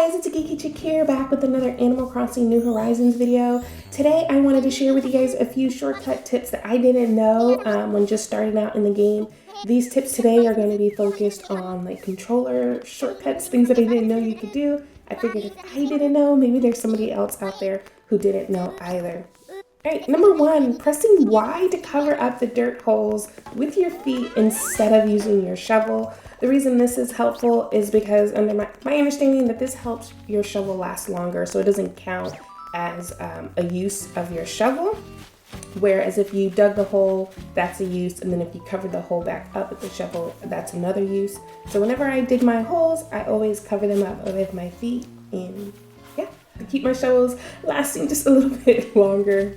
guys, it's a Geeky Chick here, back with another Animal Crossing New Horizons video. Today I wanted to share with you guys a few shortcut tips that I didn't know when just starting out in the game. These tips today are going to be focused on like controller shortcuts, things that I didn't know you could do. I figured if I didn't know, maybe there's somebody else out there who didn't know either. Alright, number one, pressing Y to cover up the dirt holes with your feet instead of using your shovel. The reason this is helpful is because under my understanding that this helps your shovel last longer, so it doesn't count as a use of your shovel. Whereas if you dug the hole, that's a use, and then if you covered the hole back up with the shovel, that's another use. So whenever I dig my holes, I always cover them up with my feet, and yeah, to keep my shovels lasting just a little bit longer.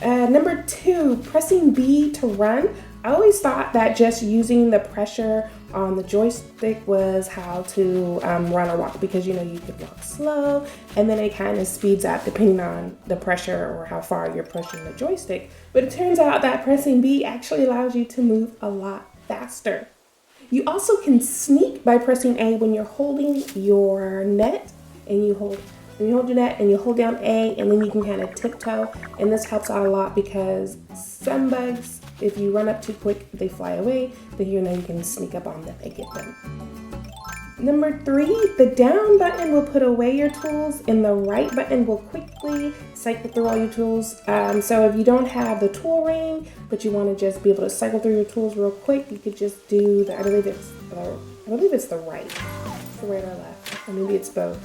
Number two, pressing B to run. I always thought that just using the pressure on the joystick was how to run or walk, because you know you could walk slow and then it kind of speeds up depending on the pressure or how far you're pushing the joystick. But it turns out that pressing B actually allows you to move a lot faster. You also can sneak by pressing A when you're holding your net, and you hold your net and you hold down A, and then you can kind of tiptoe, and this helps out a lot because some bugs, if you run up too quick, they fly away, but here now you can sneak up on them and get them. Number three, the down button will put away your tools and the right button will quickly cycle through all your tools. So if you don't have the tool ring, but you want to just be able to cycle through your tools real quick, you could just do the, I believe it's the right. It's the right or left, or maybe it's both.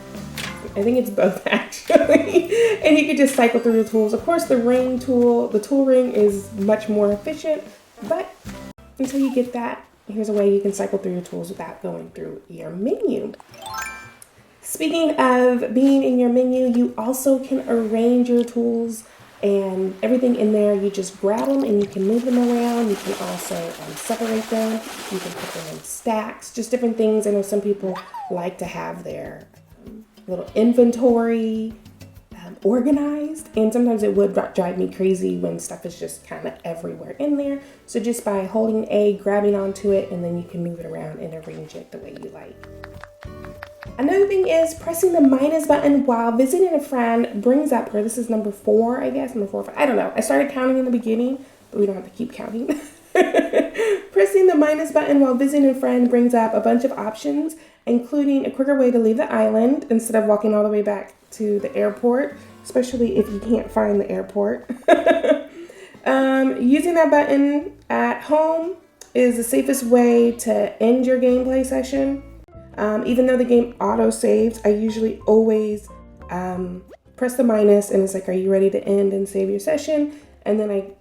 I think it's both actually. And you could just cycle through your tools. Of course, the tool ring is much more efficient, but until you get that, here's a way you can cycle through your tools without going through your menu. Speaking of being in your menu, you also can arrange your tools and everything in there. You just grab them and you can move them around. You can also separate them. You can put them in stacks, just different things. I know some people like to have their little inventory organized, and sometimes it would drive me crazy when stuff is just kind of everywhere in there. So just by holding A, grabbing onto it, and then you can move it around and arrange it the way you like. Another thing is pressing the minus button while visiting a friend brings up, or this is number 4, I guess, number 4 or 5, I don't know. I started counting in the beginning, but we don't have to keep counting. Pressing the minus button while visiting a friend brings up a bunch of options, including a quicker way to leave the island instead of walking all the way back to the airport, especially if you can't find the airport. Using that button at home is the safest way to end your gameplay session. Even though the game auto-saves, I usually always press the minus, and it's like, are you ready to end and save your session? And then I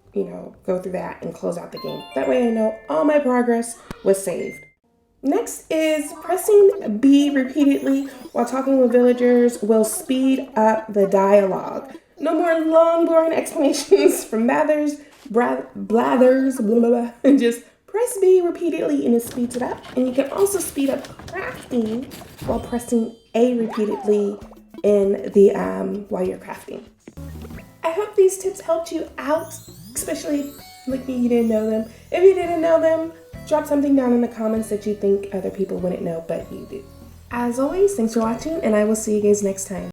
go through that and close out the game. That way I know all my progress was saved. Next is pressing B repeatedly while talking with villagers will speed up the dialogue. No more long, boring explanations from blathers, blah, blah, and just press B repeatedly and it speeds it up. And you can also speed up crafting while pressing A repeatedly in the while you're crafting. I hope these tips helped you out, especially like me, you didn't know them. If you didn't know them, drop something down in the comments that you think other people wouldn't know, but you do. As always, thanks for watching, and I will see you guys next time.